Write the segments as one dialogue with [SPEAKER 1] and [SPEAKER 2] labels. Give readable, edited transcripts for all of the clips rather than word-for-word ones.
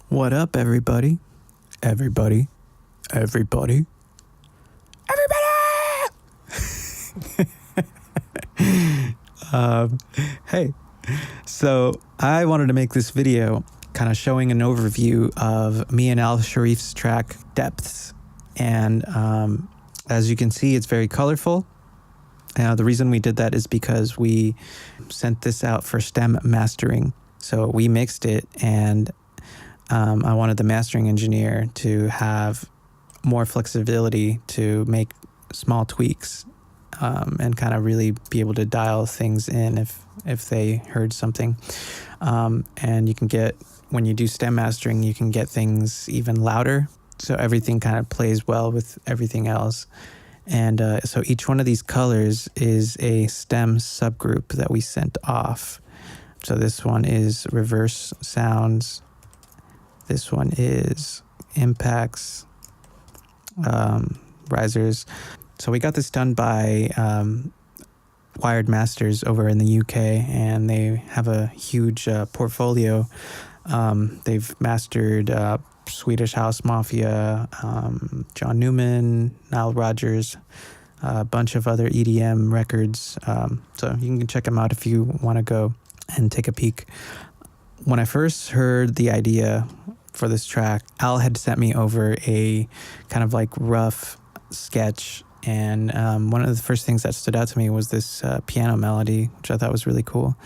[SPEAKER 1] What up, everybody? Everybody? Everybody? Everybody! Hey, so I wanted to make this video kind of showing an overview of me and Al Sharif's track Depths. And as you can see, it's very colorful. The reason we did that is because we sent this out for stem mastering. So we mixed it, and I wanted the mastering engineer to have more flexibility to make small tweaks and kind of really be able to dial things in if they heard something. And you can get, when you do stem mastering, you can get things even louder. So everything kind of plays well with everything else. And so each one of these colors is a stem subgroup that we sent off. So this one is reverse sounds. This one is impacts, risers. So we got this done by Wired Masters over in the UK, and they have a huge portfolio. They've mastered Swedish House Mafia, John Newman, Nile Rodgers, a bunch of other EDM records. So you can check them out if you want to go and take a peek. When I first heard the idea for this track, Al had sent me over a kind of like rough sketch, and one of the first things that stood out to me was this piano melody, which I thought was really cool.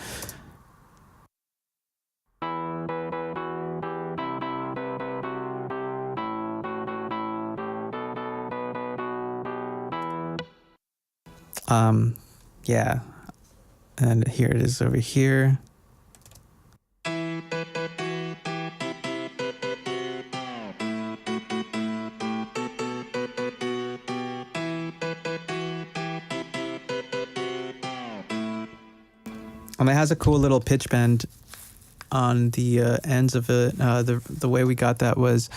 [SPEAKER 1] Yeah, and here it is over here. It has a cool little pitch bend on the ends of it. The way we got that was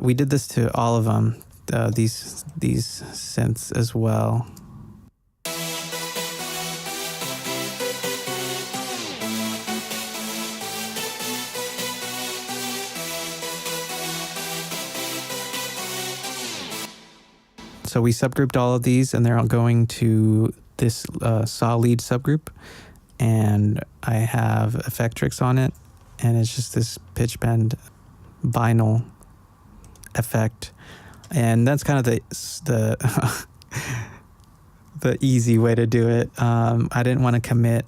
[SPEAKER 1] we did this to all of them, these synths as well. So we subgrouped all of these, and they're all going to this saw lead subgroup. And I have Effectrix on it, and it's just this pitch bend vinyl effect. And that's kind of the the easy way to do it. I didn't want to commit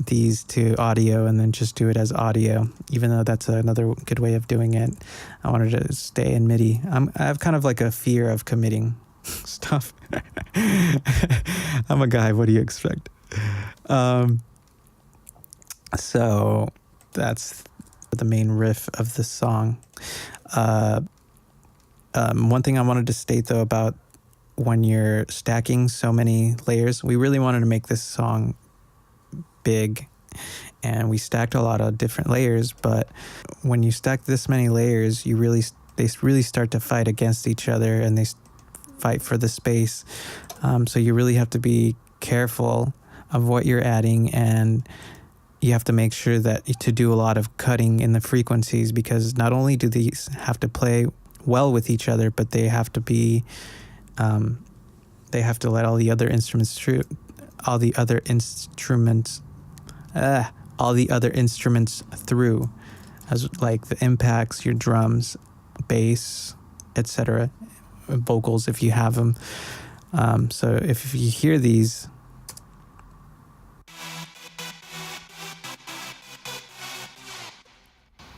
[SPEAKER 1] these to audio and then just do it as audio, even though that's another good way of doing it. I wanted to stay in MIDI. I have kind of like a fear of committing stuff. I'm a guy, what do you expect? So that's the main riff of the song. One thing I wanted to state though about when you're stacking so many layers, we really wanted to make this song big, and we stacked a lot of different layers, but when you stack this many layers, they really start to fight against each other, and they fight for the space. So you really have to be careful of what you're adding, and you have to make sure that to do a lot of cutting in the frequencies, because not only do these have to play well with each other, but they have to be, they have to let all the other instruments through, as like the impacts, your drums, bass, etc., vocals if you have them. So if you hear these,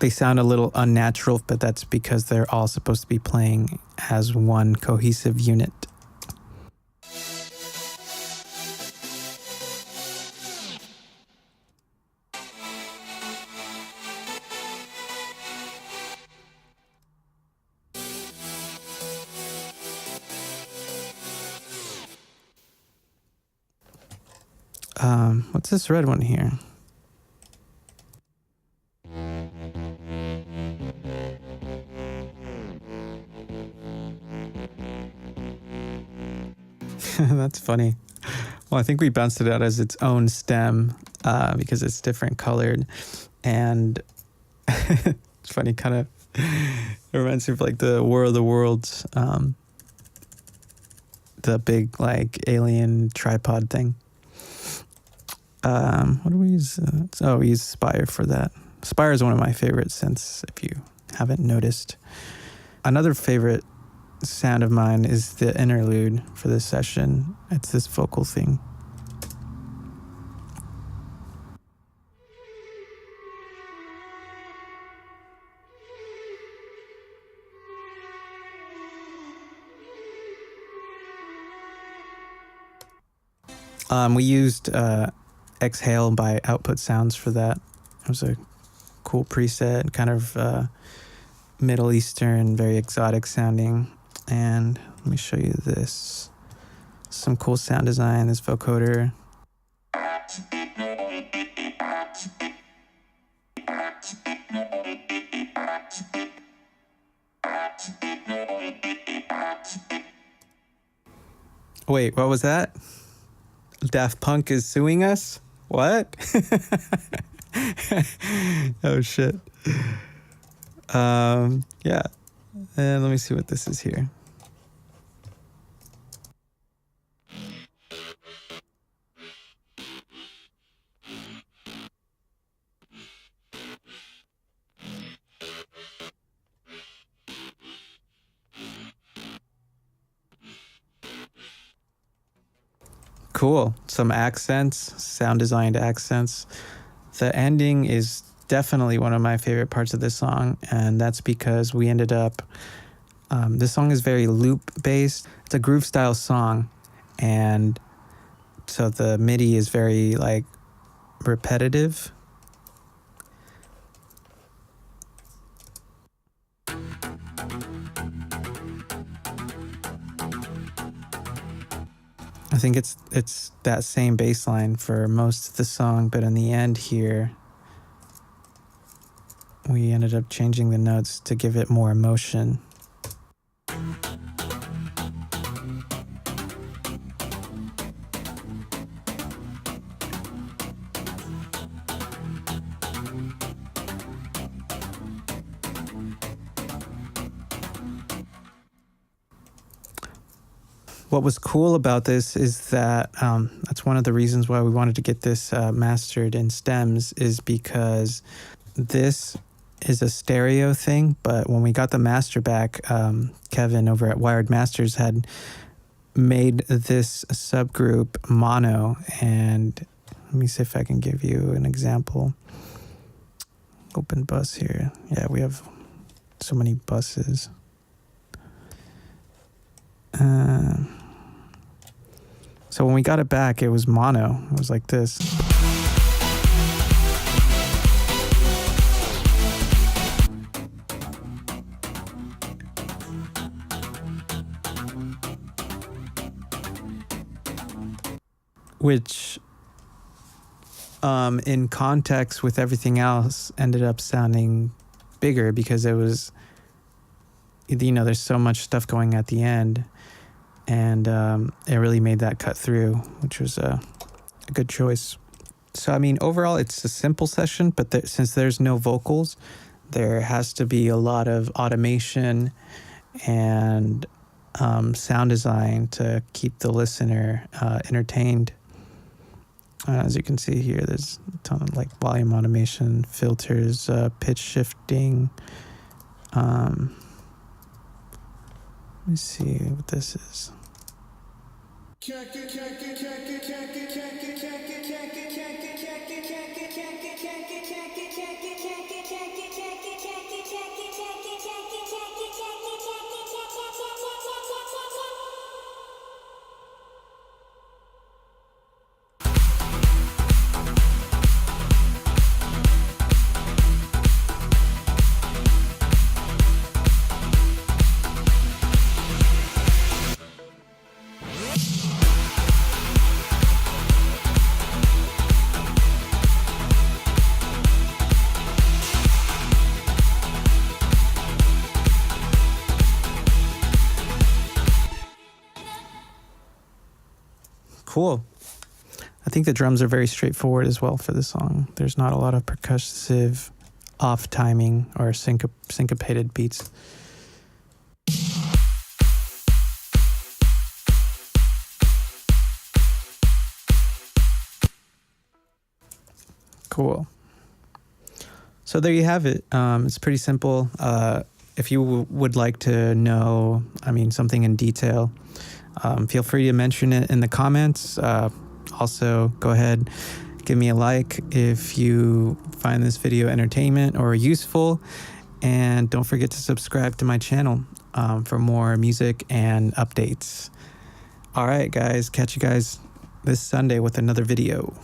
[SPEAKER 1] they sound a little unnatural, but that's because they're all supposed to be playing as one cohesive unit. What's this red one here? That's funny. Well, I think we bounced it out as its own stem because it's different colored. And It's funny, kind of. It reminds me of like the War of the Worlds, the big like alien tripod thing. What do we use? We use Spire for that. Spire is one of my favorite synths, if you haven't noticed. Another favorite sound of mine is the interlude for this session. It's this vocal thing. We used Exhale by Output Sounds for that. It was a cool preset, kind of Middle Eastern, very exotic sounding. And let me show you this. Some cool sound design, this vocoder. Wait, what was that? Daft Punk is suing us? What? Oh shit. Yeah. And let me see what this is here. Cool. Some accents, sound designed accents. The ending is definitely one of my favorite parts of this song, and that's because we ended up, this song is very loop based. It's a groove style song, and so the MIDI is very like repetitive. I think it's that same bass line for most of the song, but in the end here, we ended up changing the notes to give it more emotion. What was cool about this is that that's one of the reasons why we wanted to get this mastered in stems, is because this is a stereo thing, but when we got the master back, Kevin over at Wired Masters had made this subgroup mono, and let me see if I can give you an example. Open bus here. Yeah, we have so many buses. So when we got it back, it was mono. It was like this. Which, in context with everything else, ended up sounding bigger because it was, you know, there's so much stuff going at the end. And it really made that cut through, which was a good choice. So, I mean, overall, it's a simple session, but since there's no vocals, there has to be a lot of automation and sound design to keep the listener entertained. As you can see here, there's a ton of like volume automation, filters, pitch shifting. Let me see what this is. Cool. I think the drums are very straightforward as well for this song. There's not a lot of percussive off timing or syncopated beats. Cool. So there you have it. It's pretty simple. If you would like to know, something in detail, feel free to mention it in the comments. Also, go ahead, give me a like if you find this video entertainment or useful. And don't forget to subscribe to my channel for more music and updates. All right, guys. Catch you guys this Sunday with another video.